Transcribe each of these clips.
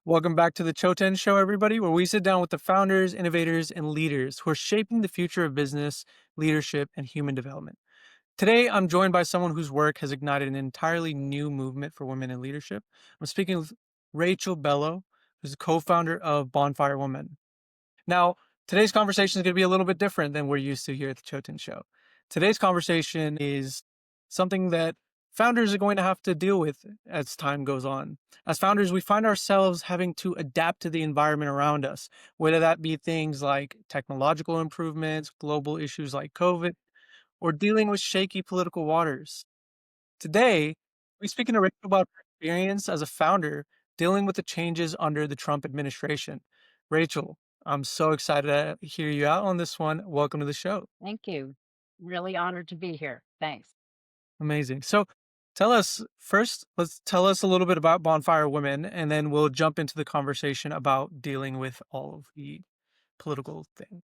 Welcome back to the Chōten Show, everybody, where we sit down with the founders, innovators, and leaders who are shaping the future of business, leadership, and human development. Today, I'm joined by someone whose work has ignited an entirely new movement for women in leadership. I'm speaking with Rachel Bellow, who's the co-founder of Bonfire Women. Now, today's conversation is going to be a little bit different than we're used to here at the Chōten Show. Today's conversation is something that founders are going to have to deal with as time goes on. As founders, we find ourselves having to adapt to the environment around us, whether that be things like technological improvements, global issues like COVID, or dealing with shaky political waters. Today, we're speaking to Rachel about her experience as a founder dealing with the changes under the Trump administration. Rachel, I'm so excited to hear you out on this one. Welcome to the show. Thank you. Really honored to be here. Thanks. Amazing. So tell us first, let's tell us a little bit about Bonfire Women, and then we'll jump into the conversation about dealing with all of the political thing.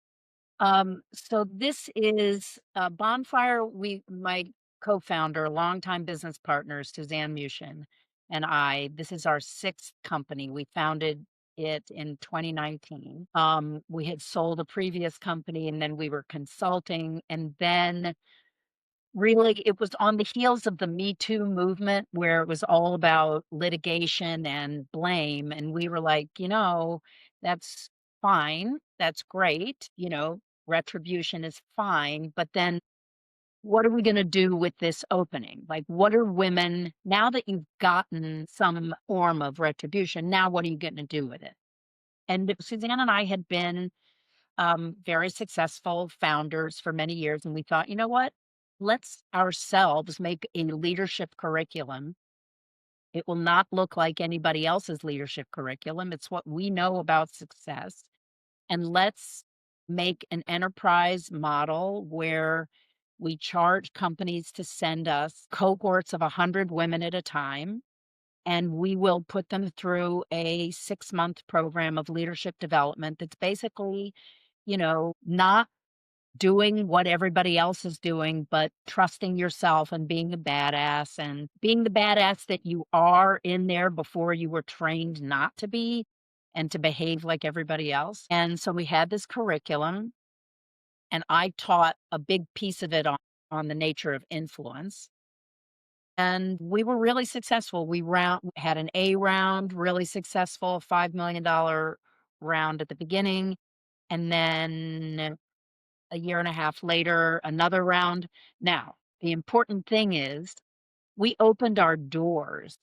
So this is Bonfire. My co-founder, longtime business partner, Suzanne Mushin, and I. This is our sixth company. We founded it in 2019. We had sold a previous company, and then we were consulting, and then really, it was on the heels of the Me Too movement where it was all about litigation and blame, and we were like, that's fine, that's great, retribution is fine, but then what are we gonna do with this opening? Like, what are women now that you've gotten some form of retribution, now what are you gonna do with it? And Suzanne and I had been very successful founders for many years. And we thought, you know what? Let's ourselves make a leadership curriculum. It will not look like anybody else's leadership curriculum. It's what we know about success. And let's make an enterprise model where we charge companies to send us cohorts of 100 women at a time. And we will put them through a 6-month program of leadership development that's basically not doing what everybody else is doing, but trusting yourself and being a badass and being the badass that you are in there before you were trained not to be and to behave like everybody else. And so we had this curriculum, and I taught a big piece of it on the nature of influence. And we were really successful. Had an A round, really successful, $5 million round at the beginning. And then a year and a half later, another round. Now, the important thing is we opened our doors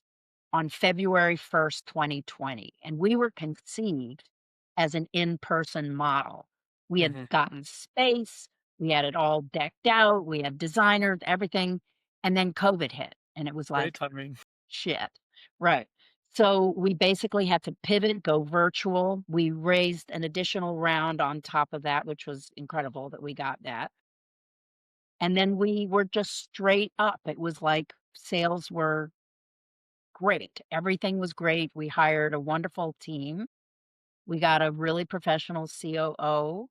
on February 1st, 2020, and we were conceived as an in-person model. We had Hmm. gotten space, we had it all decked out, we had designers, everything, and then COVID hit, and it was Great like, timing. shit. Right. So we basically had to pivot, go virtual. We raised an additional round on top of that, which was incredible that we got that. And then we were just straight up. It was like sales were great. Everything was great. We hired a wonderful team. We got a really professional COO.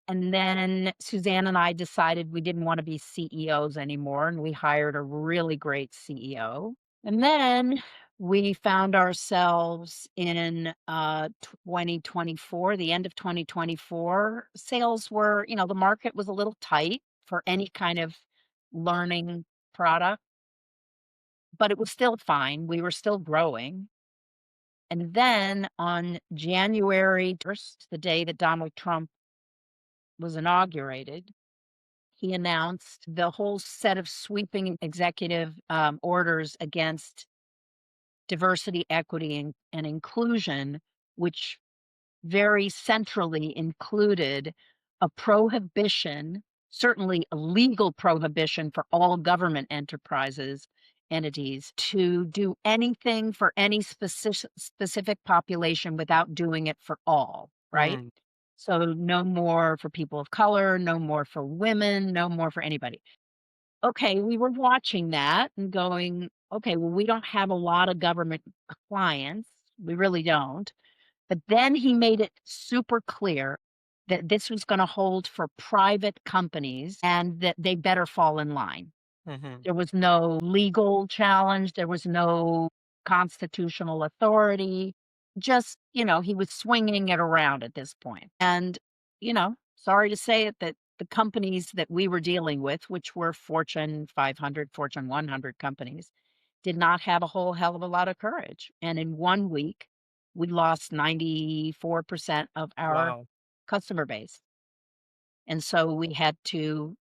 And then Suzanne and I decided we didn't want to be CEOs anymore, and we hired a really great CEO. And then we found ourselves in 2024, the end of 2024. Sales were, the market was a little tight for any kind of learning product, but it was still fine. We were still growing. And then on January 1st, the day that Donald Trump was inaugurated, he announced the whole set of sweeping executive orders against diversity, equity, and inclusion, which very centrally included a prohibition, certainly a legal prohibition for all government entities to do anything for any specific population without doing it for all, right? Mm. So no more for people of color, no more for women, no more for anybody. Okay, we were watching that and going, okay, well, we don't have a lot of government clients. We really don't. But then he made it super clear that this was gonna hold for private companies and that they better fall in line. Hmm. There was no legal challenge, there was no constitutional authority. just, he was swinging it around at this point. And, sorry to say it, that the companies that we were dealing with, which were Fortune 500, Fortune 100 companies, did not have a whole hell of a lot of courage. And in 1 week, we lost 94% of our Wow. customer base. And so we had to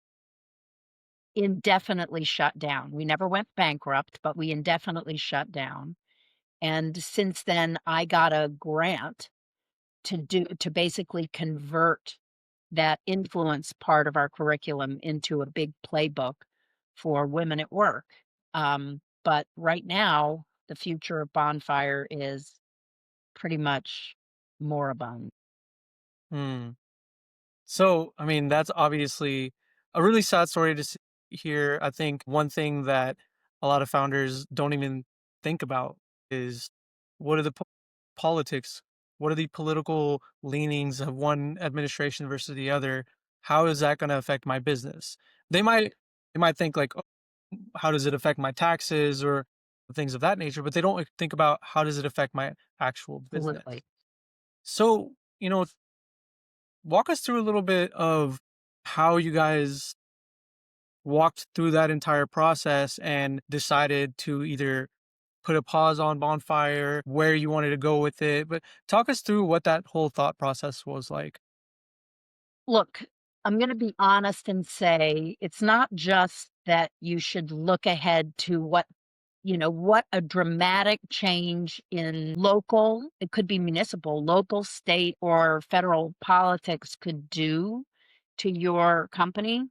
indefinitely shut down. We never went bankrupt, but we indefinitely shut down. And since then, I got a grant to basically convert that influence part of our curriculum into a big playbook for women at work. But right now, the future of Bonfire is pretty much moribund. Hmm. So, I mean, that's obviously a really sad story to hear. I think one thing that a lot of founders don't even think about is what are the politics? What are the political leanings of one administration versus the other? How is that going to affect my business? They might they might think like, oh, how does it affect my taxes or things of that nature, but they don't like, think about how does it affect my actual business. Absolutely. So, walk us through a little bit of how you guys walked through that entire process and decided to either put a pause on Bonfire, where you wanted to go with it. But talk us through what that whole thought process was like. Look, I'm going to be honest and say it's not just that you should look ahead to what a dramatic change in local, it could be municipal, local, state, or federal politics could do to your company,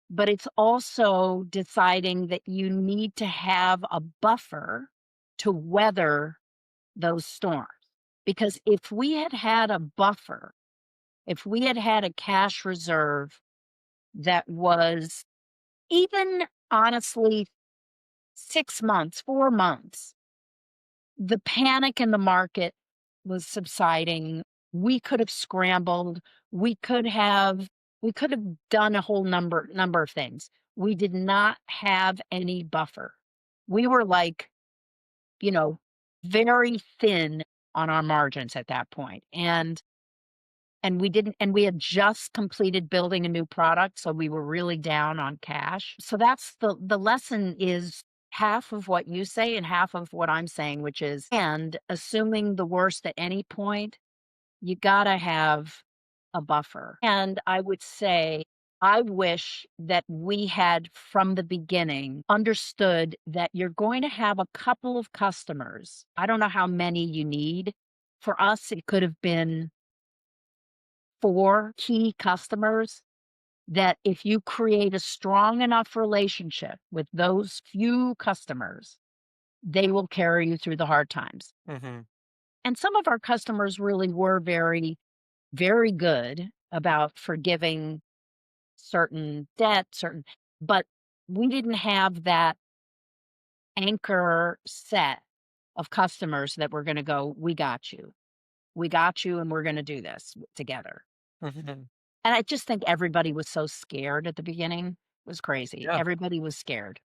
but it's also deciding that you need to have a buffer to weather those storms. Because if we had had a buffer, if we had had a cash reserve that was even honestly 6 months, 4 months, the panic in the market was subsiding. We could have scrambled. We could have we could have done a whole number of things. We did not have any buffer. We were like, you know, very thin on our margins at that point. And we didn't and we had just completed building a new product, so we were really down on cash. So that's the lesson is half of what you say and half of what I'm saying, which is and assuming the worst at any point, you gotta have a buffer. And I would say I wish that we had from the beginning understood that you're going to have a couple of customers. I don't know how many you need. For us, it could have been 4 key customers that if you create a strong enough relationship with those few customers, they will carry you through the hard times. Hmm. And some of our customers really were very, very good about forgiving certain debt, but we didn't have that anchor set of customers that were gonna go, "We got you. We got you, and we're gonna do this together." Hmm. And I just think everybody was so scared at the beginning. It was crazy. Yeah. Everybody was scared.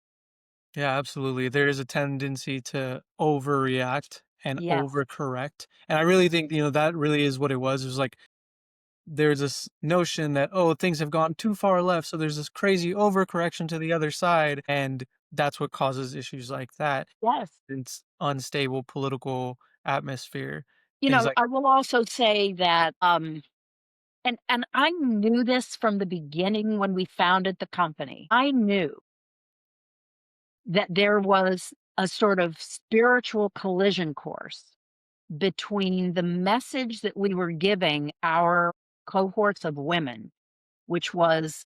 Yeah, absolutely. There is a tendency to overreact and Yes. overcorrect. And I really think, that really is what it was. It was like there's this notion that, oh, things have gone too far left. So there's this crazy overcorrection to the other side. And that's what causes issues like that. Yes. It's unstable political atmosphere, things like I will also say that, and I knew this from the beginning when we founded the company. I knew that there was a sort of spiritual collision course between the message that we were giving our cohorts of women, which was,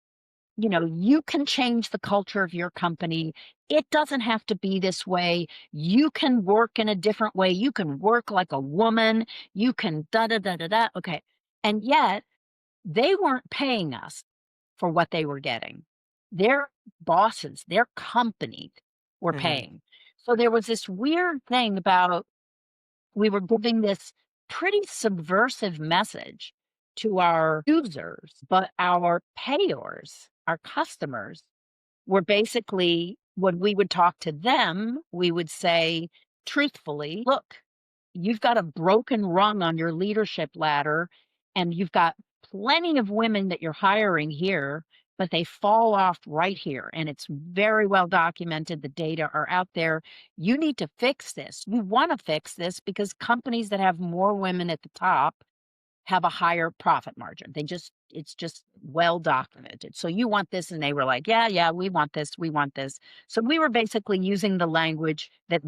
you can change the culture of your company. It doesn't have to be this way. You can work in a different way. You can work like a woman. You can da da da da da. Okay. And yet they weren't paying us for what they were getting. Their bosses, their company were Mhm, paying. So there was this weird thing about we were giving this pretty subversive message to our users, but our payors, our customers, were basically when we would talk to them, we would say truthfully, look, you've got a broken rung on your leadership ladder, and you've got plenty of women that you're hiring here, but they fall off right here, and it's very well documented. The data are out there. You need to fix this. You want to fix this because companies that have more women at the top have a higher profit margin. It's just well documented. So you want this, and they were like, "Yeah, yeah, we want this, we want this." So we were basically using the language that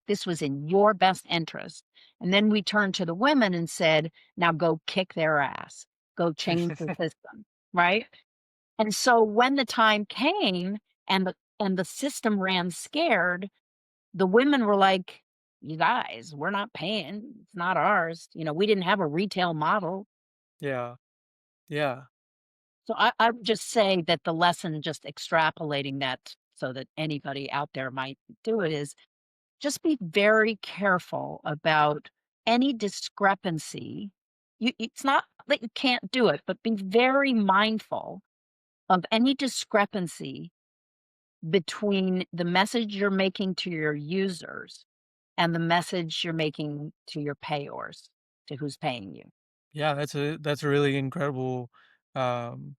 this was in your best interest. And then we turned to the women and said, "Now go kick their ass. Go change the system." Right? And so when the time came and the system ran scared, the women were like, "You guys, we're not paying. It's not ours." We didn't have a retail model. Yeah. Yeah. So I would just say that the lesson, just extrapolating that so that anybody out there might do it, is just be very careful about any discrepancy. It's not that you can't do it, but be very mindful of any discrepancy between the message you're making to your users and the message you're making to your payors, to who's paying you. Yeah, that's a really incredible, um,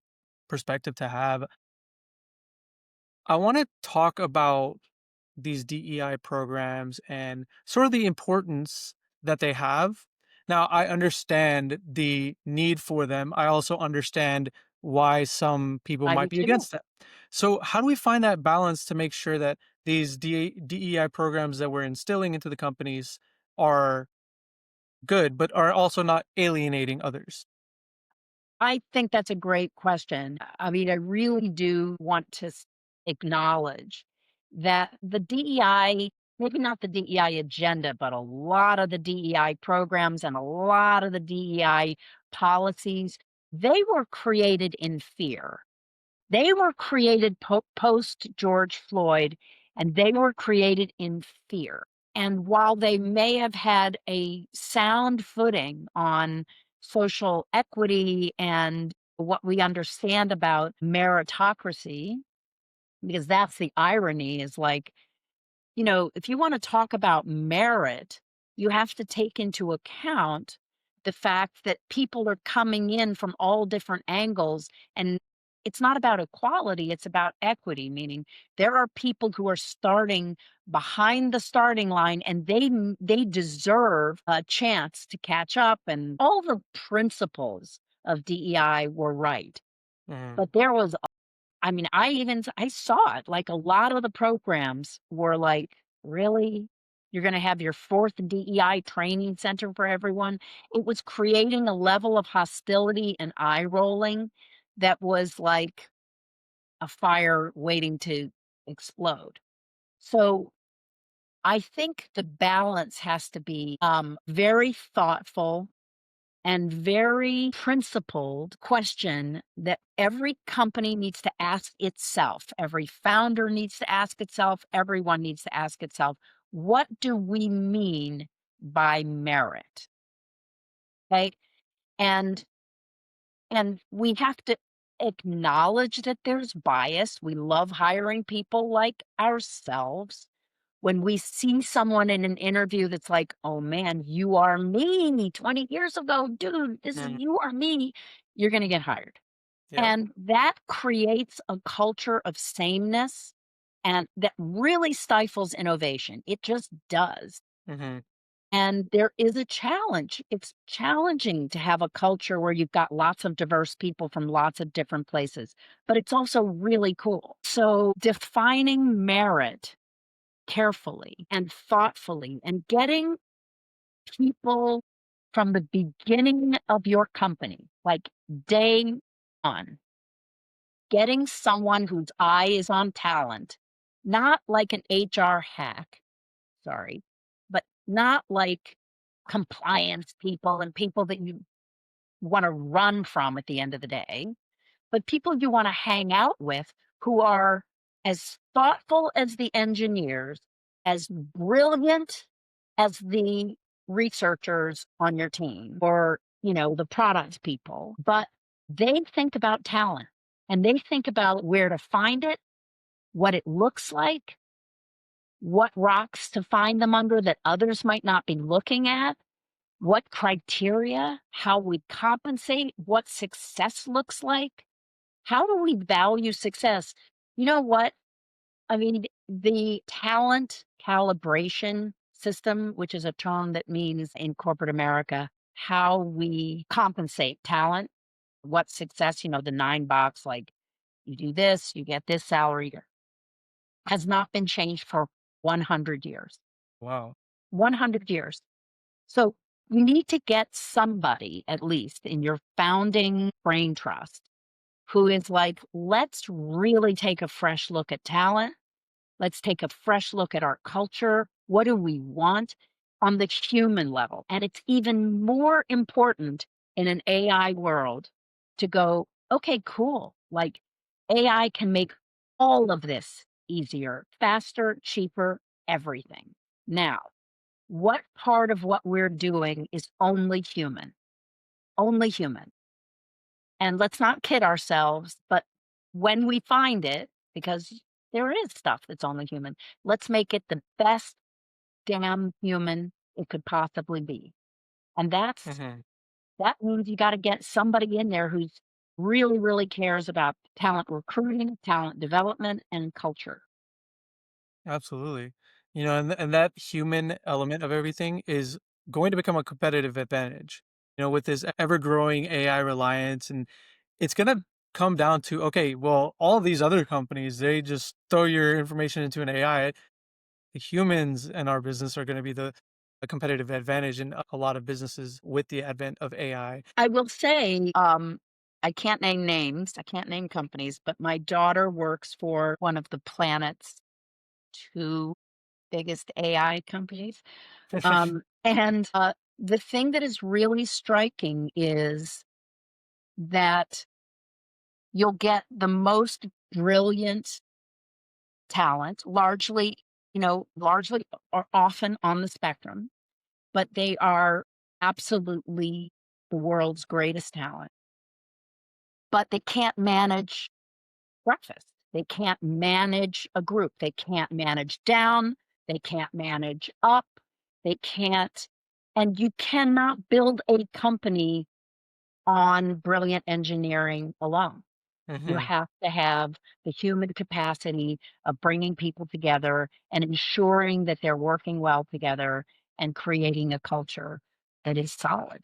perspective to have. I wanna talk about these DEI programs and sort of the importance that they have. Now, I understand the need for them. I also understand why some people I might do be too. against them. So, how do we find that balance to make sure that these DEI programs that we're instilling into the companies are good, but are also not alienating others? I think that's a great question. I mean, I really do want to acknowledge that the DEI, maybe not the DEI agenda, but a lot of the DEI programs and a lot of the DEI policies, they were created in fear. They were created post George Floyd, and they were created in fear. And while they may have had a sound footing on social equity and what we understand about meritocracy, because that's the irony, is like, if you want to talk about merit, you have to take into account the fact that people are coming in from all different angles. And it's not about equality, it's about equity, meaning there are people who are starting behind the starting line, and they deserve a chance to catch up, and all the principles of DEI were right. Mhm. But there was, I mean, I saw it, like, a lot of the programs were like, "Really? You're gonna have your 4th DEI training center for everyone?" It was creating a level of hostility and eye rolling that was like a fire waiting to explode. So, I think the balance has to be, very thoughtful and very principled question that every company needs to ask itself. Every founder needs to ask itself. Everyone needs to ask itself, what do we mean by merit? Okay. And and we have to acknowledge that there's bias. We love hiring people like ourselves. When we see someone in an interview that's like, "Oh man, you are me 20 years ago, dude, this is Mhm. you are me," you're gonna get hired. Yep. And that creates a culture of sameness, and that really stifles innovation. It just does. Mhm. And there is a challenge. It's challenging to have a culture where you've got lots of diverse people from lots of different places, but it's also really cool. So defining merit carefully and thoughtfully, and getting people from the beginning of your company, like day one, getting someone whose eye is on talent, not like an HR hack, sorry, but not like compliance people and people that you want to run from at the end of the day, but people you want to hang out with who are as thoughtful as the engineers, as brilliant as the researchers on your team, or, the product people, but they think about talent, and they think about where to find it, what it looks like, what rocks to find them under that others might not be looking at, what criteria, how we compensate, what success looks like. How do we value success? You know what? I mean, the talent calibration system, which is a term that means in corporate America, how we compensate talent, what success, the 9 box, like you do this, you get this salary, has not been changed for 100 years. Wow. 100 years. So you need to get somebody, at least in your founding brain trust, who is like, let's really take a fresh look at talent. Let's take a fresh look at our culture. What do we want on the human level? And it's even more important in an AI world to go, okay, cool. Like AI can make all of this easier, faster, cheaper, everything. Now, what part of what we're doing is only human? Only human. And let's not kid ourselves, but when we find it, because there is stuff that's only human, let's make it the best damn human it could possibly be. And Mhm. that means you got to get somebody in there who's really, really cares about talent recruiting, talent development, and culture. Absolutely. And that human element of everything is going to become a competitive advantage. With this ever-growing AI reliance, and it's gonna come down to, okay, well, all these other companies, they just throw your information into an AI. The humans in our business are gonna be the a competitive advantage in a lot of businesses with the advent of AI. I will say, I can't name names, I can't name companies, but my daughter works for one of the planet's two biggest AI companies. And the thing that is really striking is that you'll get the most brilliant talent, largely or often on the spectrum, but they are absolutely the world's greatest talent, but they can't manage breakfast. They can't manage a group. They can't manage down. They can't manage up. They can't, and you cannot build a company on brilliant engineering alone. You Mhm. have to have the human capacity of bringing people together and ensuring that they're working well together and creating a culture that is solid.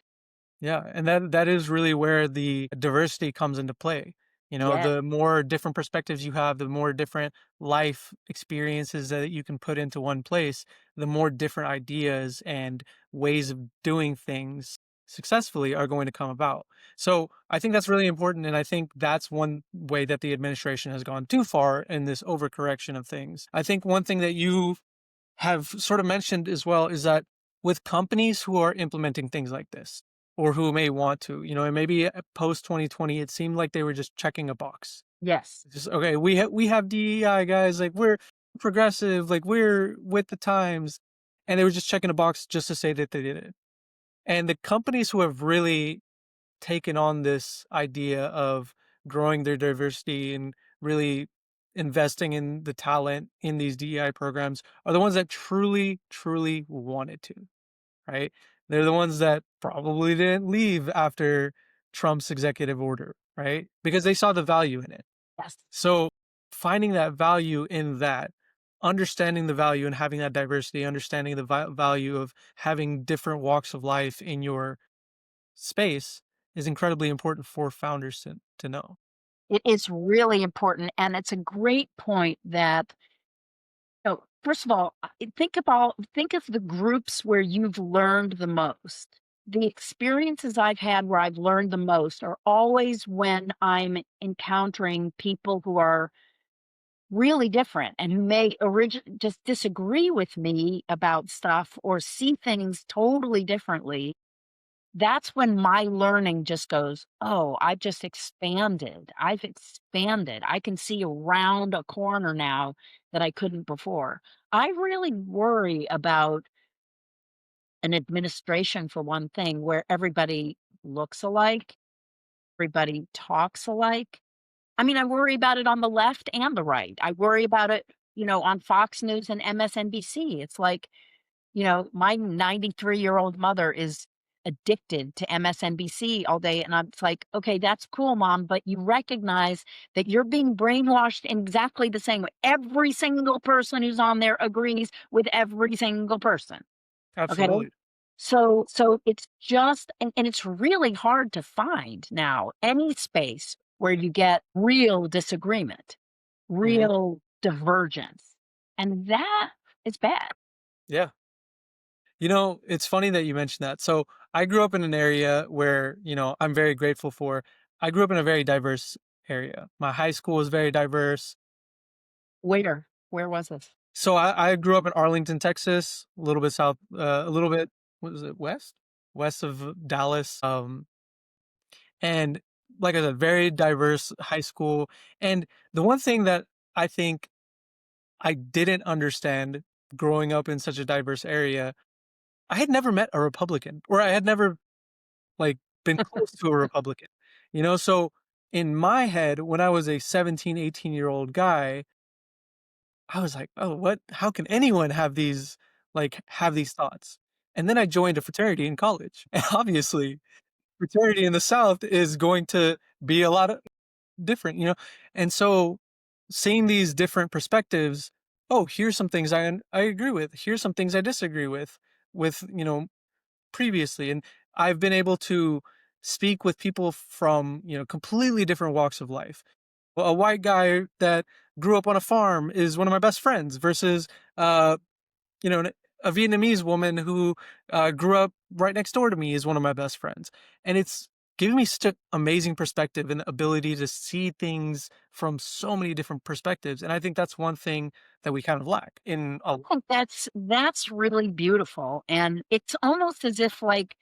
Yeah, and that is really where the diversity comes into play. Yes, The more different perspectives you have, the more different life experiences that you can put into one place, the more different ideas and ways of doing things successfully are going to come about. So I think that's really important. And I think that's one way that the administration has gone too far in this overcorrection of things. I think one thing that you have sort of mentioned as well is that with companies who are implementing things like this, or who may want to, and maybe post 2020, it seemed like they were just checking a box. yes, Just, okay, we have DEI guys, like we're progressive, like we're with the times, and they were just checking a box just to say that they did it. And the companies who have really taken on this idea of growing their diversity and really investing in the talent in these DEI programs are the ones that truly, truly wanted to, right? They're the ones that probably didn't leave after Trump's executive order, right? Because they saw the value in it. yes. So finding that value in that, understanding the value and having that diversity, understanding the value of having different walks of life in your space is incredibly important for founders to know. It is really important, and it's a great point that, first of all, think of the groups where you've learned the most. The experiences I've had where I've learned the most are always when I'm encountering people who are really different and who may just disagree with me about stuff or see things totally differently. That's when my learning just goes, "Oh, I've just expanded. I've expanded. I can see around a corner now that I couldn't before." I really worry about an administration, for one thing, where everybody looks alike, everybody talks alike. I mean, I worry about it on the left and the right. I worry about it on Fox News and MSNBC. It's like, my 93-year-old mother is addicted to MSNBC all day, and I'm it's like, "Okay, that's cool, mom, but you recognize that you're being brainwashed in exactly the same way. Every single person who's on there agrees with every single person, okay?" Absolutely. So it's just and it's really hard to find now any space where you get real disagreement, Mhm. real divergence, and that is bad. Yeah. It's funny that you mentioned that. So I grew up in an area where, I'm very grateful for. I grew up in a very diverse area. My high school was very diverse. Where? Where was this? So I grew up in Arlington, Texas, a little bit south, a little bit, what was it, west of Dallas. And like I said, very diverse high school. And the one thing that I think I didn't understand growing up in such a diverse area, I had never met a Republican, or I had never like been close to a Republican. So in my head, when I was a 17, 18-year-old guy, I was like, "Oh, what? How can anyone have these thoughts?" And then I joined a fraternity in college. And obviously, fraternity in the South is going to be a lot of different, And so seeing these different perspectives, oh, here's some things I agree with. Here's some things I disagree with previously. And I've been able to speak with people from, completely different walks of life. A white guy that grew up on a farm is one of my best friends versus, uh, you know, an- a Vietnamese woman who grew up right next door to me is one of my best friends. And it's giving me such an amazing perspective and ability to see things from so many different perspectives. And I think that's one thing that we kind of lack in a. I think that's really beautiful, and it's almost as if, like,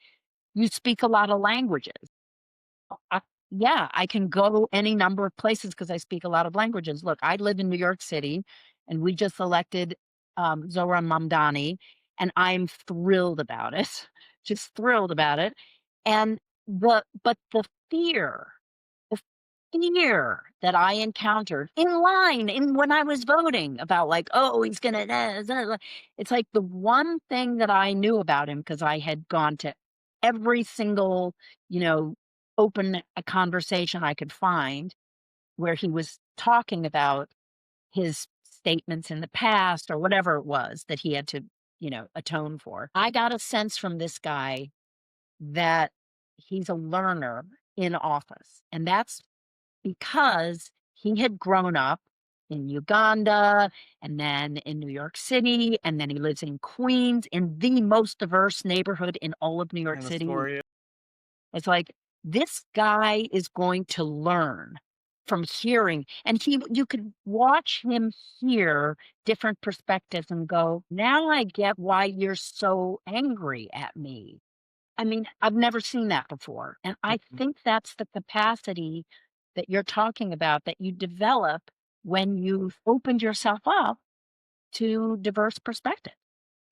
you speak a lot of languages. I Yeah, I can go any number of places because I speak a lot of languages. Look, I live in New York City, and we just elected, Zohran Mamdani, and I'm thrilled about it, just thrilled about it, and the fear the fear that I encountered in line in when I was voting about like, "Oh, he's gonna it's like the one thing that I knew about him because I had gone to every single, you know, open a conversation I could find where he was talking about his statements in the past or whatever it was that he had to, atone for. I got a sense from this guy that he's a learner in office, and that's because he had grown up in Uganda and then in New York City, and then he lives in Queens in the most diverse neighborhood in all of New York In City. Astoria. It's like this guy is going to learn from hearing, and you could watch him hear different perspectives and go, "Now I get why you're so angry at me." I mean, I've never seen that before, and I Mhm. think that's the capacity that you're talking about that you develop when you've opened yourself up to diverse perspectives.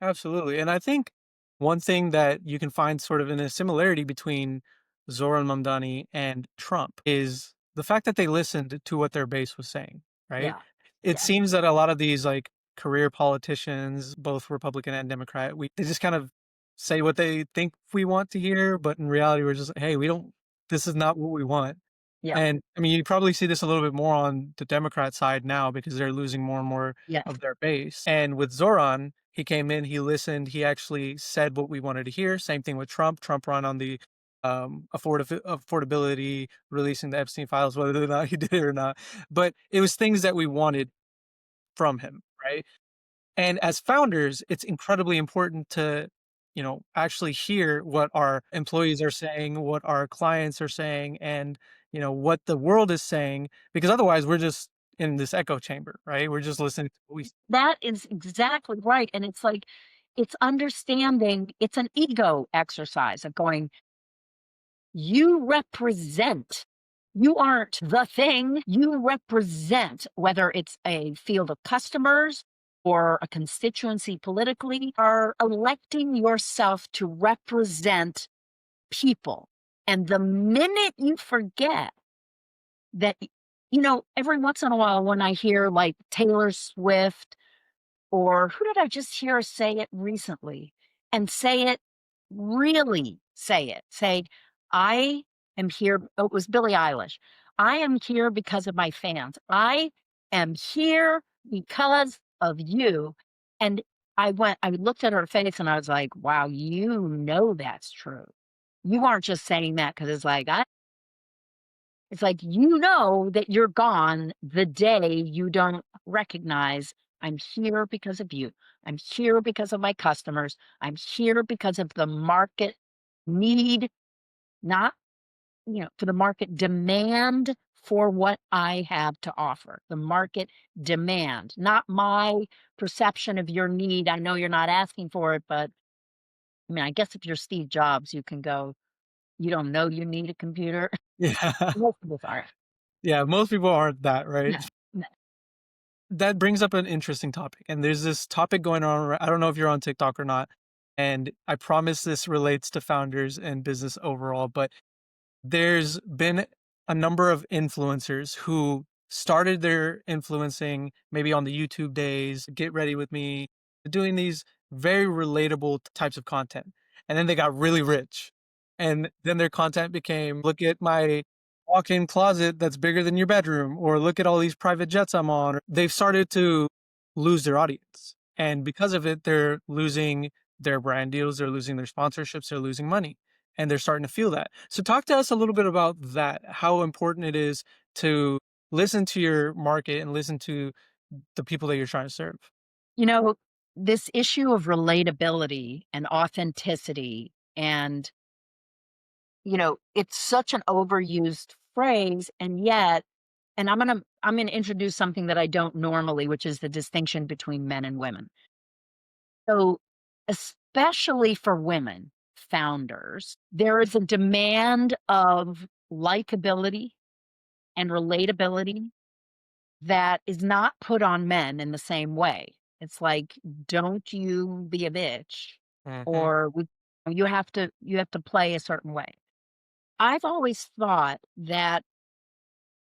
Absolutely. And I think one thing that you can find sort of in a similarity between Zoran Mamdani and Trump is the fact that they listened to what their base was saying, right? Yeah. It Yes. seems that a lot of these like career politicians, both Republican and Democrat, they just kind of say what they think we want to hear, but in reality we're just, hey, we don't, this is not what we want. Yeah. And I mean, you probably see this a little bit more on the Democrat side now because they're losing more and more Yes. of their base. And with Zoran, he came in, he listened, he actually said what we wanted to hear. Same thing with Trump. Trump run on the affordability, releasing the Epstein files, whether or not he did it or not. But it was things that we wanted from him, right? And as founders, it's incredibly important to, actually hear what our employees are saying, what our clients are saying, and, what the world is saying, because otherwise we're just in this echo chamber, right? We're just listening to what we. That is exactly right, and it's like, it's understanding it's an ego exercise of going, "You represent. You aren't the thing. You represent," whether it's a field of customers or a constituency politically, are electing yourself to represent people, and the minute you forget that Every once in a while when I hear like Taylor Swift, or who did I just hear say it recently? And say it, really say it. Say, I am here. Oh, it was Billie Eilish. I am here because of my fans. I am here because of you. And I looked at her face and I was like, wow, that's true. You aren't just saying that because it's like, that you're gone the day you don't recognize, "I'm here because of you. I'm here because of my customers. I'm here because of the market need, not, for the market demand for what I have to offer." The market demand, not my perception of your need. I know you're not asking for it, but, I mean, I guess if you're Steve Jobs, you can go, "You don't know you need a computer." Yeah. Most of us aren't. Yeah, most people aren't that, No, right? no. That brings up an interesting topic, and there's this topic going on I don't know if you're on TikTok or not, and I promise this relates to founders and business overall, but there's been a number of influencers who started their influencing maybe on the YouTube days, Get Ready With Me, doing these very relatable types of content. And then they got really rich. And then their content became, look at my walk-in closet that's bigger than your bedroom, or look at all these private jets I'm on. They've started to lose their audience. And because of it, they're losing their brand deals, they're losing their sponsorships, they're losing money, and they're starting to feel that. So talk to us a little bit about that, how important it is to listen to your market and listen to the people that you're trying to serve. You know, this issue of relatability and authenticity, and, it's such an overused phrase, and yet, and I'm gonna introduce something that I don't normally, which is the distinction between men and women. So, especially for women founders, there is a demand of likability and relatability that is not put on men in the same way. It's like, "Don't you be a bitch," Mhm, or you have to play a certain way. I've always thought that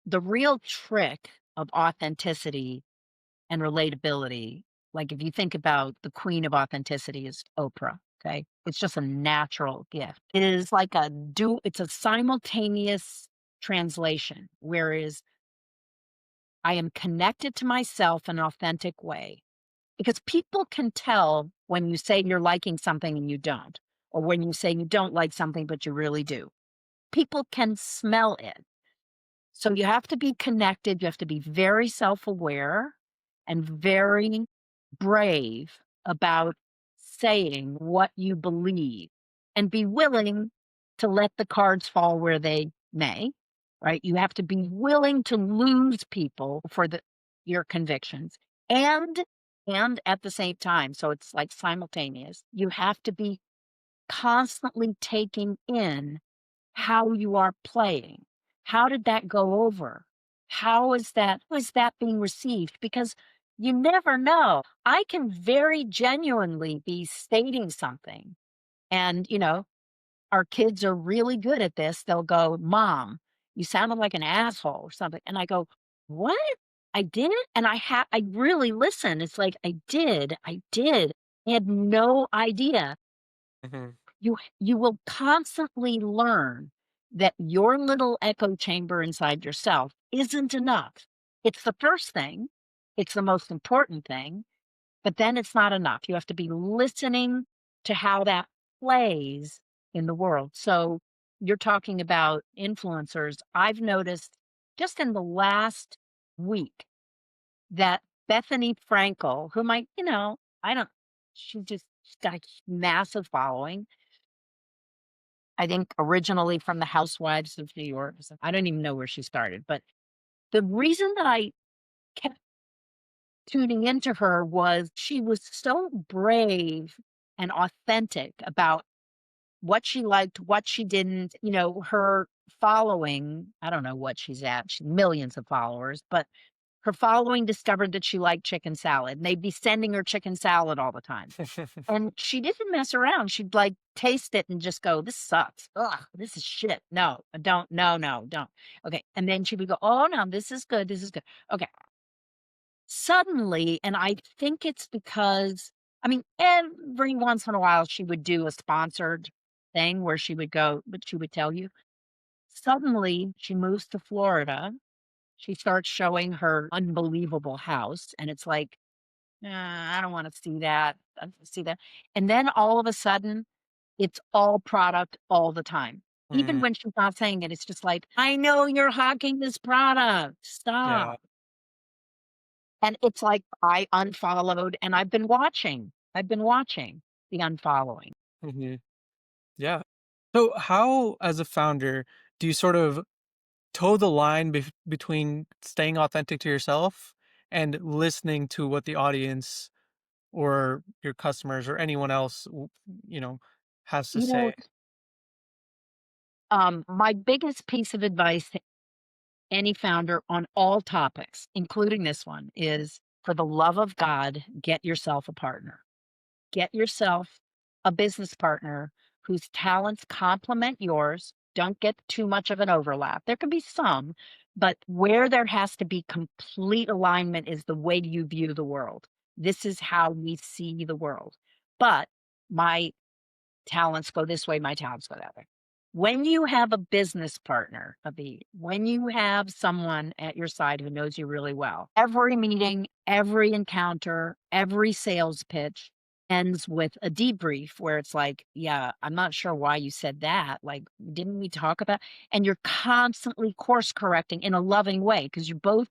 the real trick of authenticity and relatability, like, if you think about the queen of authenticity is Oprah, okay? It's just a natural gift. It is like it's a simultaneous translation, whereas I am connected to myself in an authentic way. Because people can tell when you say you're liking something and you don't, or when you say you don't like something but you really do. People can smell it. So you have to be connected, you have to be very self-aware and very brave about saying what you believe, and be willing to let the cards fall where they may, right? You have to be willing to lose people for your convictions, and at the same time, so it's like simultaneous, you have to be constantly taking in how you are playing. How did that go over? How is that being received? Because you never know. I can very genuinely be stating something, and, our kids are really good at this. They'll go, "Mom, you sounded like an asshole," or something, and I go, "What? I did?" And I really listen. It's like, "I did, I did. I had no idea." mhm, You will constantly learn that your little echo chamber inside yourself isn't enough. It's the first thing, it's the most important thing, but then it's not enough. You have to be listening to how that plays in the world. So you're talking about influencers. I've noticed just in the last week that Bethany Frankel, whom I don't, she's got a massive following. I think originally from the Housewives of New York. So I don't even know where she started, but the reason that I kept tuning into her was she was so brave and authentic about what she liked, what she didn't, her following. I don't know what she's at. She millions of followers, but Her following discovered that she liked chicken salad, and they'd be sending her chicken salad all the time. And she didn't mess around. She'd, like, taste it and just go, "This sucks. Ugh, this is shit. No, don't. No, no, don't." Okay, and then she would go, "Oh, no, this is good. This is good." Okay. Suddenly, and I think it's because I mean, every once in a while, she would do a sponsored thing where she would go but she would tell you. Suddenly, she moves to Florida. She starts showing her unbelievable house, and it's like, I don't wanna see that. I don't see that." And then all of a sudden, it's all product all the time. Even Mm, when she's not saying it, it's just like, "I know you're hawking this product. yeah. Stop." And it's like I unfollowed, and I've been watching. I've been watching the unfollowing. Mhm. Yeah. So how, as a founder, do you sort of toe the line between staying authentic to yourself and listening to what the audience or your customers or anyone else has to You know, say? my biggest piece of advice to any founder on all topics, including this one, is for the love of God, get yourself a partner. Get yourself a business partner whose talents complement yours. Don't get too much of an overlap. There can be some, but where there has to be complete alignment is the way you view the world. This is how we see the world. But my talents go this way, my talents go that way. When you have a business partner, when you have someone at your side who knows you really well, every meeting, every encounter, every sales pitch ends with a debrief where it's like, yeah, I'm not sure why you said that. Like, didn't we talk about? And you're constantly course correcting in a loving way because you're both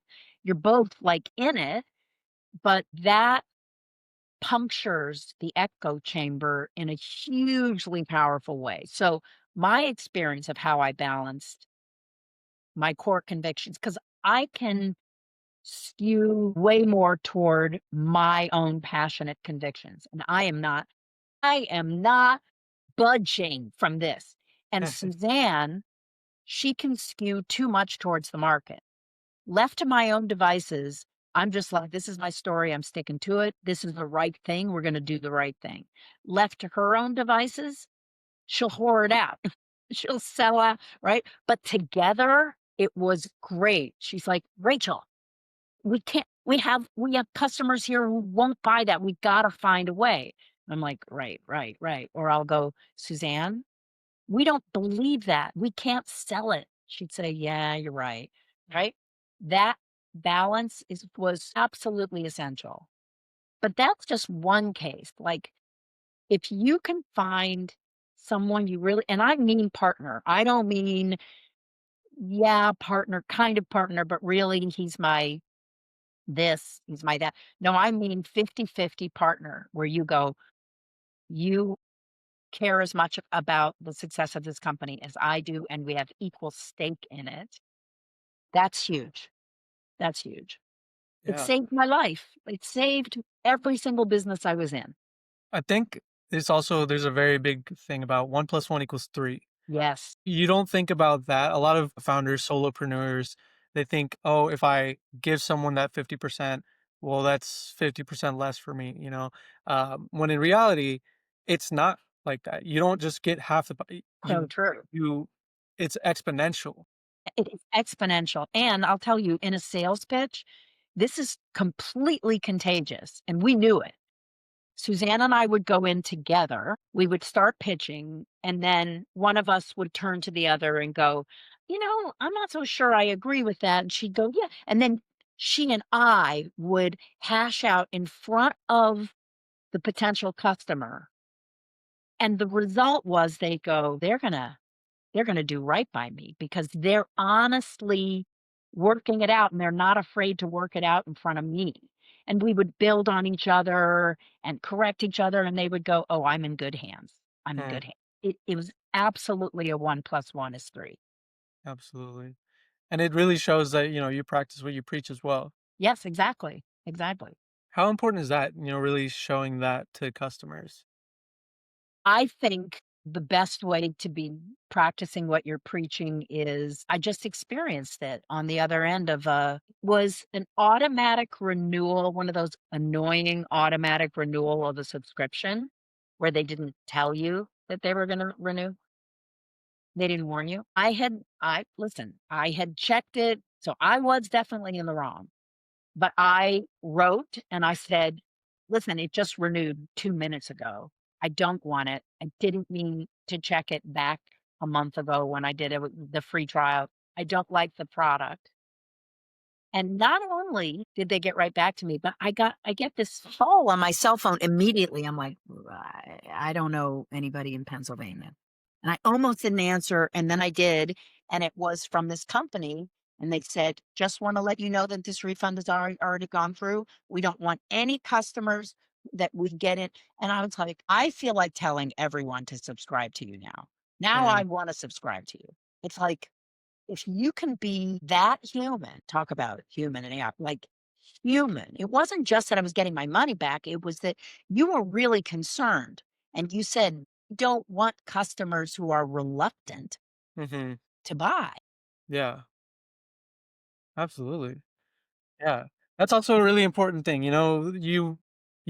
like in it, but that punctures the echo chamber in a hugely powerful way. So, my experience of how I balanced my core convictions, because I can skew way more toward my own passionate convictions, and I am not budging from this. And Suzanne, she can skew too much towards the market. Left to my own devices, I'm just like, "This is my story, I'm sticking to it. This is the right thing, we're gonna do the right thing." Left to her own devices, she'll whore it out. She'll sell out, right? But together, it was great. She's like, "Rachel, we have customers here who won't buy that. We gotta find a way." I'm like, "Right, right, right." Or I'll go, "Suzanne, we don't believe that. We can't sell it." She'd say, "Yeah, you're right." Right? That balance was absolutely essential. But that's just one case. Like, if you can find someone you really and I mean partner. I don't mean, yeah, partner, kind of partner, but really he's my this, he's my that. No, I mean 50-50 partner where you go, "You care as much about the success of this company as I do, and we have equal stake in it." That's huge. That's huge. It Yeah. saved my life. It saved every single business I was in. I think there's a very big thing about 1 plus 1 equals 3. Yes. You don't think about that. A lot of founders, solopreneurs, they think, "Oh, if I give someone that 50%, well, that's 50% less for me," you know? When in reality, it's not like that. You don't just get half the p So you true. you it's exponential. It is exponential. And I'll tell you, in a sales pitch, this is completely contagious. And we knew it. Suzanne and I would go in together. We would start pitching, and then one of us would turn to the other and go, I'm not so sure I agree with that. And she'd go, yeah. And then she and I would hash out in front of the potential customer. And the result was they go, they're gonna do right by me because they're honestly working it out and they're not afraid to work it out in front of me. And we would build on each other and correct each other, and they would go, "Oh, I'm in good hands. I'm in Hmm, good hands." It was absolutely a 1 plus 1 is 3. absolutely. And it really shows that, you practice what you preach as well. Yes, exactly, exactly. How important is that, really showing that to customers? I think The best way to be practicing what you're preaching is I just experienced it on the other end of was an automatic renewal, one of those annoying automatic renewal of a subscription where they didn't tell you that they were gonna renew. They didn't warn you. I listen, I had checked it, so I was definitely in the wrong. But I wrote and I said, "Listen, it just renewed 2 minutes ago. I don't want it. I didn't mean to check it back a month ago when I did it with the free trial. I don't like the product." And not only did they get right back to me, but I get this call on my cell phone immediately. I'm like, I don't know anybody in Pennsylvania." And I almost didn't answer, and then I did, and it was from this company, and they said, "Just wanna let you know that this refund has already gone through. We don't want any customers that would get it." And I was like, "I feel like telling everyone to subscribe to you now. Now I Mm, wanna subscribe to you." It's like, if you can be that human, talk about human and AI, like human. It wasn't just that I was getting my money back, it was that you were really concerned. And you said, don't want customers who are reluctant mhm. to buy. Yeah, absolutely. Yeah. That's also a really important thing, you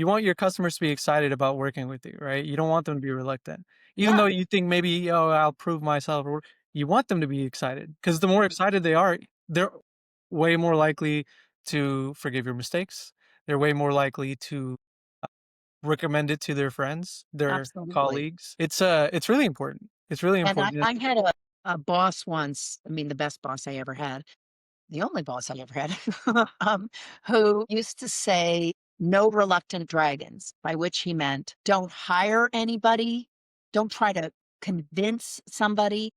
want your customers to be excited about working with you, right? You don't want them to be reluctant. Even though Yeah, you think maybe, "Oh, I'll prove myself," or you want them to be excited because the more excited they are, they're way more likely to forgive your mistakes. They're way more likely to recommend it to their friends, their absolutely. colleagues. It's really important. It's really And I, important. I had a boss once, I mean, the best boss I ever had, the only boss I ever had, who used to say, "No reluctant dragons," by which he meant don't hire anybody, don't try to convince somebody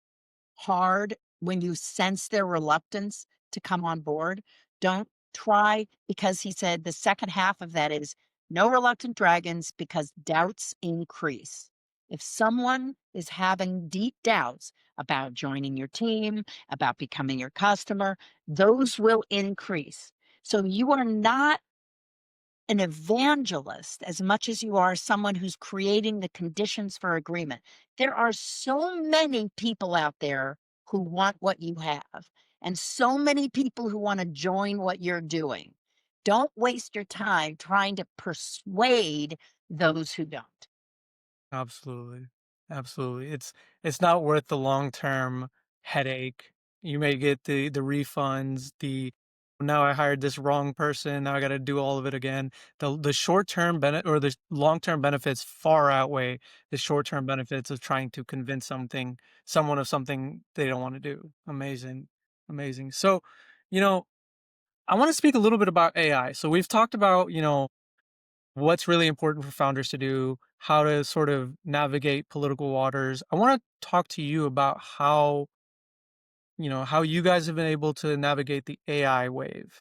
hard when you sense their reluctance to come on board. Don't try, because he said the second half of that is no reluctant dragons because doubts increase. If someone is having deep doubts about joining your team, about becoming your customer, those will increase. So you are not an evangelist as much as you are someone who's creating the conditions for agreement. There are so many people out there who want what you have, and so many people who want to join what you're doing. Don't waste your time trying to persuade those who don't. Absolutely. Absolutely. It's not worth the long-term headache. You may get the refunds, now I hired this wrong person, now I gotta do all of it again. The short-term benefit or the long-term benefits far outweigh the short-term benefits of trying to convince someone of something they don't wanna do. Amazing. Amazing. So, you know, I wanna speak a little bit about AI. So we've talked about, what's really important for founders to do, how to sort of navigate political waters. I want to talk to you about how you guys have been able to navigate the AI wave.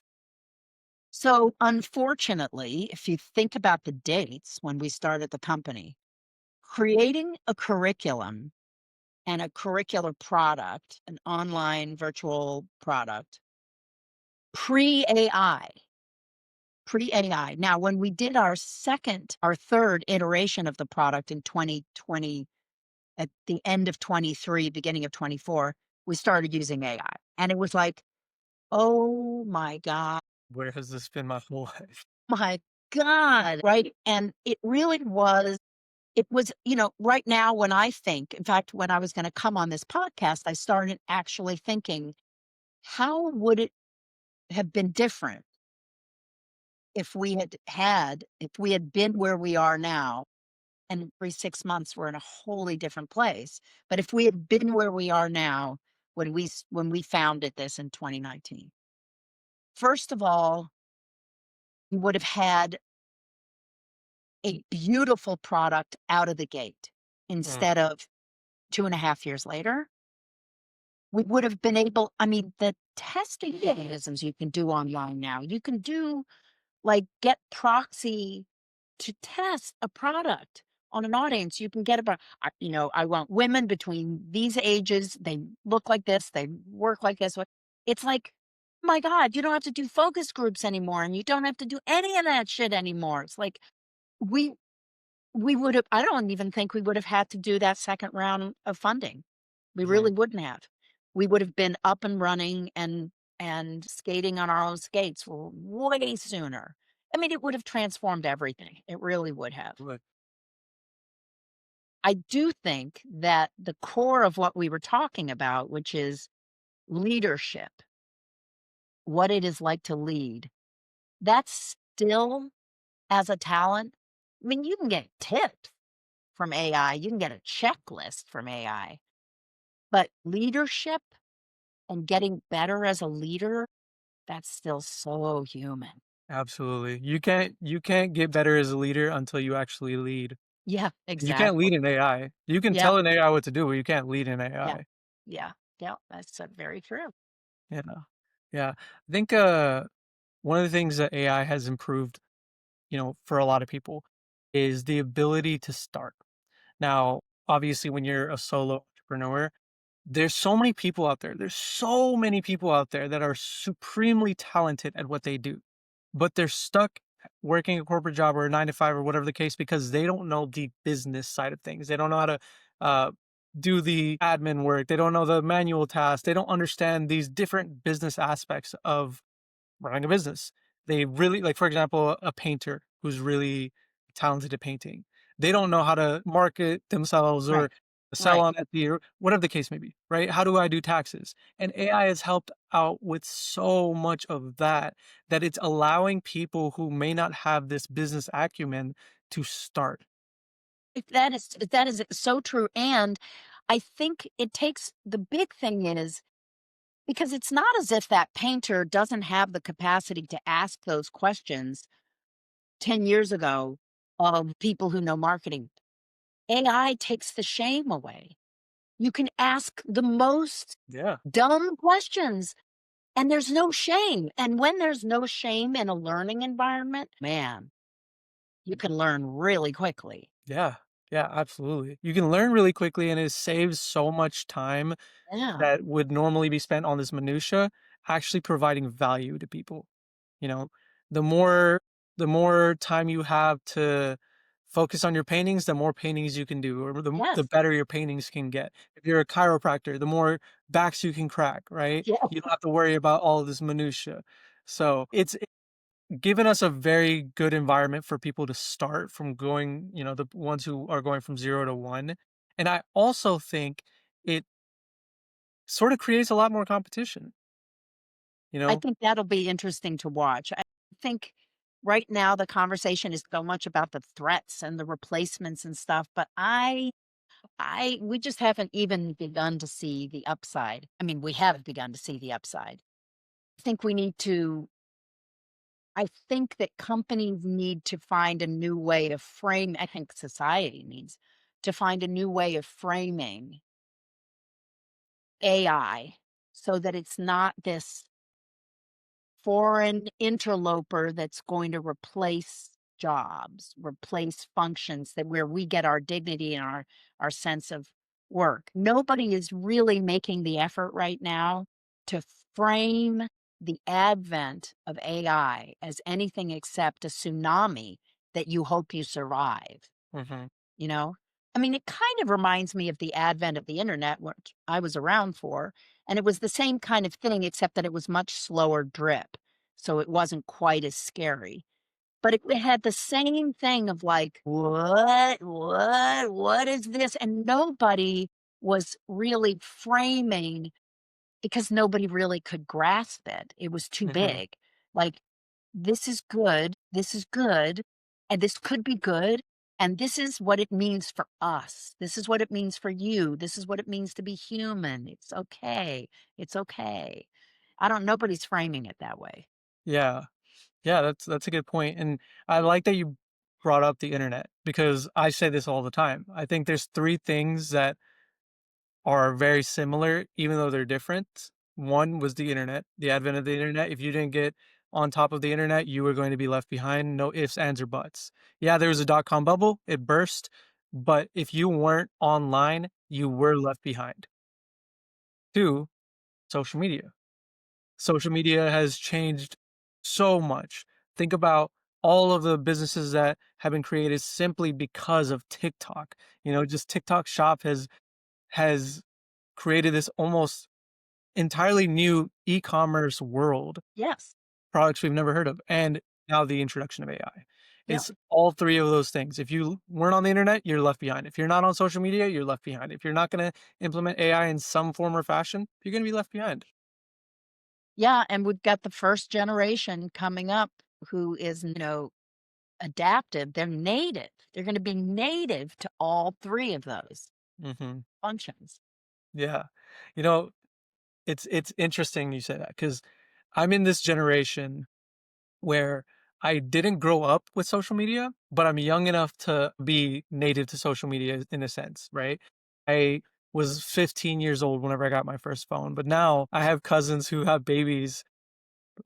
So, unfortunately, if you think about the dates when we started the company, creating a curriculum and a curricular product, an online virtual product, pre-AI, pre-AI. Now, when we did our third iteration of the product in 2020, at the end of 23, beginning of 24, we started using AI. And it was like, oh Where has this been my whole life? my God, right? And it was, right now when I think, in fact, when I was going to come on this podcast, I started actually thinking, how would it have been different if we had been where we are now, and every 6 months we're in a wholly different place. But if we had been where we are now when we founded this in 2019, first of all, we would have had a beautiful product out of the gate Mm, instead of 2.5 years later. We would have been able, I mean, the testing mechanisms you can do online now, you can do like get proxy to test a product on an audience. You can get about, I want women between these ages. They look like this. They work like this. It's like, oh my God, you don't have to do focus groups anymore, and you don't have to do any of that shit anymore. It's like we. we would have I don't even think we would have had to do that second round of funding. We Mhm. really wouldn't have. We would have been up and running and skating on our own skates way sooner. I mean, it would have transformed everything. It really would have. Right. I do think that the core of what we were talking about, which is leadership, what it is like to lead, that's still as a talent. I mean, you can get tips from AI, you can get a checklist from AI, but leadership and getting better as a leader, that's still so human. Absolutely. You can't get better as a leader until you actually lead. Yeah, You can't exactly. lead an AI. You can Yep. tell an AI what to do, but you can't lead an Yeah. AI. Yeah. Yeah. That's very true. Yeah. Yeah. I think, one of the things that AI has improved, for a lot of people is the ability to start. Now, obviously, when you're a solo entrepreneur, there's so many people out there. There's so many people out there that are supremely talented at what they do, but they're stuck working a corporate job or a 9 to 5 or whatever the case because they don't know the business side of things. They don't know how to uh, do the admin work. They don't know the manual tasks. They don't understand these different business aspects of running a business. They really like, for example, a painter who's really talented at painting. They don't know how to market themselves or Right. sell Right. on Etsy or whatever the case may be, right? How do I do taxes? And AI has helped out with so much of that that it's allowing people who may not have this business acumen to start. That is so true. And I think it takes the big thing is because it's not as if that painter doesn't have the capacity to ask those questions 10 years ago of people who know marketing. AI takes the shame away. You can ask the most Yeah. dumb questions and there's no shame. And when there's no shame in a learning environment, man, you can learn really quickly. Yeah. Yeah, absolutely. You can learn really quickly and it saves so much time Yeah. that would normally be spent on this minutia actually providing value to people. You know, the more the more time you have to focus on your paintings, the more paintings you can do, or the Yes. better your paintings can get. If you're a chiropractor, the more backs you can crack, right? Yeah. You don't have to worry about all of this minutia. So it's given us a very good environment for people to start from going, the ones who are going from 0 to 1. And I also think it sort of creates a lot more competition, you I know? think that'll be interesting to watch. I think right now the conversation is so much about the threats and the replacements and stuff, but I we just haven't even begun to see the upside. I mean, we have begun to see the upside. I think we need to I think that companies need to find a new way of frame I think society needs to find a new way of framing AI so that it's not this foreign interloper that's going to replace jobs, replace functions that where we get our dignity and our sense of work. Nobody is really making the effort right now to frame the advent of AI as anything except a tsunami that you hope you survive. Mhm, You know? I mean, it kind of reminds me of the advent of the internet, which I was around for, and it was the same kind of thing, except that it was much slower drip, so it wasn't quite as scary. But it had the same thing of like, what is this?" And nobody was really framing because nobody really could grasp it. It was too mhm. big. Like, this is good, and this could be good, and this is what it means for us. This is what it means for you. This is what it means to be human. It's okay. It's okay. I don't nobody's framing it that way. Yeah. Yeah, that's a good point, and I like that you brought up the internet because I say this all the time. I think there's 3 things that are very similar even though they're different. One was the internet, the advent of the internet. If you didn't get on top of the internet, you were going to be left behind, no ifs, ands, or buts. Yeah, there was a dot-com bubble, it burst, but if you weren't online, you were left behind. 2, social media. Social media has changed so much. Think about all of the businesses that have been created simply because of TikTok. Just TikTok Shop has created this almost entirely new e-commerce world, Yes. products we've never heard of, and now the introduction of AI. Yeah. It's all 3 of those things. If you weren't on the internet, you're left behind. If you're not on social media, you're left behind. If you're not gonna implement AI in some form or fashion, you're gonna be left behind. Yeah, and we've got the first generation coming up who is, adaptive. They're native. They're gonna be native to all 3 of those Mhm. functions. Yeah. You know, it's interesting you say that because 'cause I'm in this generation where I didn't grow up with social media, but I'm young enough to be native to social media in a sense, right? I was 15 years old whenever I got my first phone, but now I have cousins who have babies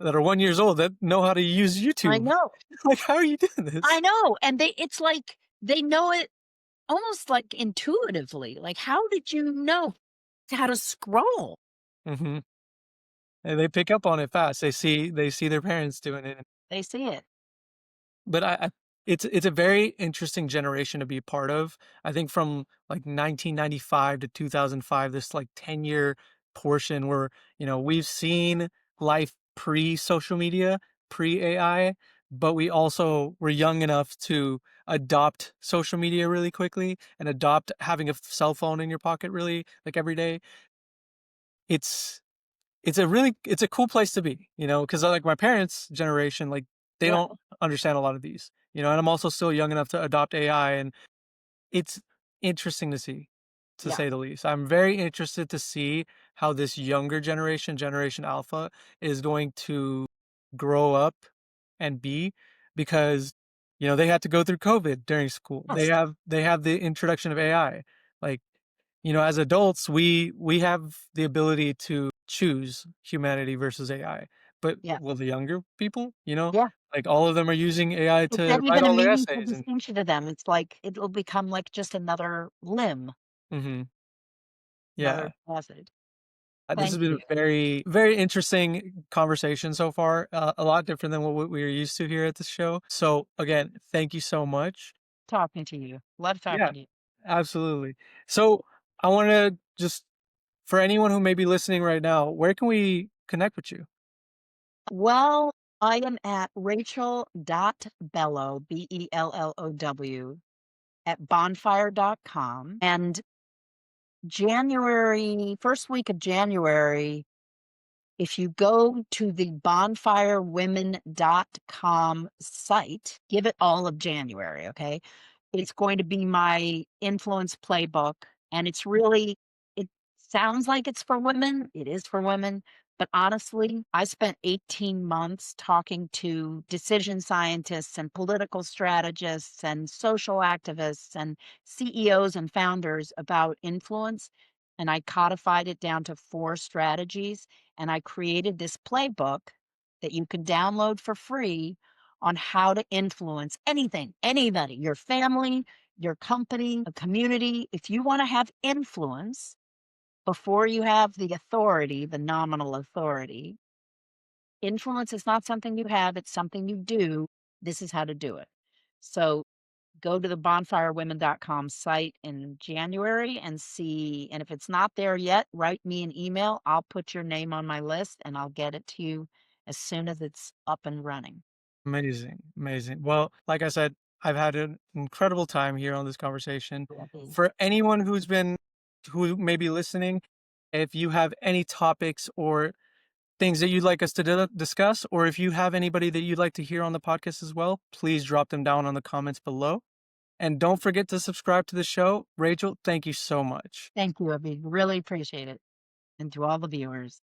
that are 1 years old that know how to use I YouTube. know. Like, how are you doing this? I know, and it's like they know it almost, like, intuitively. Like, how did you know how to scroll? Mhm. And they pick up on it fast. They see their parents doing it. They see it. But it's a very interesting generation to be a part of. I think from, like, 1995 to 2005, this, like, 10-year portion where, we've seen life pre-social media, pre-AI, but we also were young enough to adopt social media really quickly and adopt having a cell phone in your pocket really, like, every day. It's it's a cool place to be, because like, my parents' generation, like, they Yeah, don't understand a lot of these, and I'm also still young enough to adopt AI, and it's interesting to see, to yeah. say the least. I'm very interested to see how this younger generation, Generation Alpha, is going to grow up and be because, they had to go through COVID during school. They Yes, have they have the introduction of AI. Like, as adults, we have the ability to choose humanity versus AI. But yeah, will the younger people, yeah. like, all of them are using AI It's to not write even a all their meaningful essays and distinction to them. It's like it'll become like just another limb, Mhm. another Yeah. facet. This has Thank been you. a very, very interesting conversation so far, a lot different than what we are used to here at the show. So, again, thank you so much. Talking to you. Love Yeah, talking to you. absolutely. So, I wanna just for anyone who may be listening right now, where can we connect with you? Well, I am at Rachel.Bellow, Bellow, at bonfire.com. And January, first week of January, if you go to the bonfirewomen.com site, give it all of January, okay? It's going to be my influence playbook, and it sounds like it's for women. It is for women. But honestly, I spent 18 months talking to decision scientists and political strategists and social activists and CEOs and founders about influence. And I codified it down to 4 strategies. And I created this playbook that you can download for free on how to influence anything, anybody, your family, your company, a community. If you want to have influence before you have the authority, the nominal authority, influence is not something you have, it's something you do. This is how to do it. So go to the bonfirewomen.com site in January and see. And if it's not there yet, write me an email. I'll put your name on my list and I'll get it to you as soon as it's up and running. Amazing, amazing. Well, like I said, I've had an incredible time here on this conversation. Lovely. For anyone who may be listening, if you have any topics or things that you'd like us to discuss, or if you have anybody that you'd like to hear on the podcast as well, please drop them down on the comments below. And don't forget to subscribe to the show. Rachel, thank you so much. Thank you, Abby. Really appreciate it. And to all the viewers.